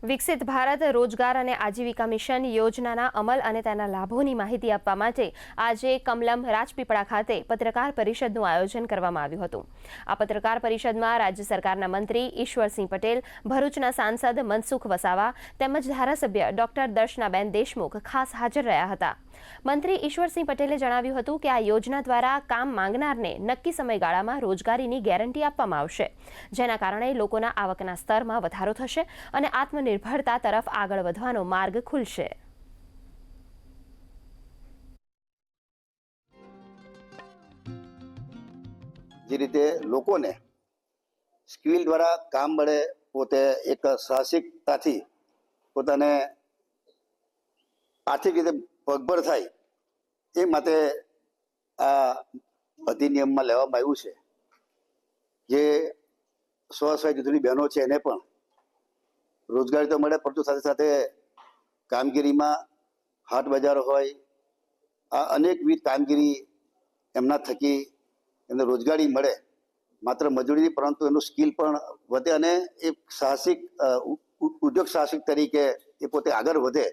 વિકસિત ભારત રોજગાર અને આજીવિકા મિશન યોજનાના અમલ અને તેના લાભોની માહિતી આપવા માટે આજે કમલમ રાજપીપળા ખાતે પત્રકાર પરિષદનું આયોજન કરવામાં આવ્યું હતું। આ પત્રકાર પરિષદમાં રાજ્ય સરકારના મંત્રી ઈશ્વરસિંહ પટેલ, ભરૂચના સાંસદ મનસુખ વસાવા તેમજ ધારાસભ્ય ડોક્ટર દર્શનાબેન દેશમુખ ખાસ હાજર રહ્યા હતા। મંત્રી ઈશ્વરસિંહ પટેલે જણાવ્યું હતું કે આ યોજના દ્વારા કામ માંગનારને નક્કી સમયગાળામાં રોજગારીની ગેરંટી આપવામાં આવશે, જેના કારણે લોકોના આવકના સ્તરમાં વધારો થશે અને આત્મનિર્ભરતા તરફ આગળ વધવાનો માર્ગ ખુલશે। જે રીતે લોકોને સ્કિલ દ્વારા કામ મળે, પોતે એક સાહસિકતાથી પોતાને આર્થિક રીતે પગભર થાય, એ માટે આ અધિનિયમમાં લેવામાં આવ્યું છે। જે સ્વસહાય જૂથની બહેનો છે એને પણ રોજગારી તો મળે, પરંતુ સાથે સાથે કામગીરીમાં હાટ બજાર હોય, આ અનેકવિધ કામગીરી એમના થકી એમને રોજગારી મળે, માત્ર મજૂરી નહીં પરંતુ એનું સ્કિલ પણ વધે અને એક સાહસિક ઉદ્યોગ સાહસિક તરીકે એ પોતે આગળ વધે।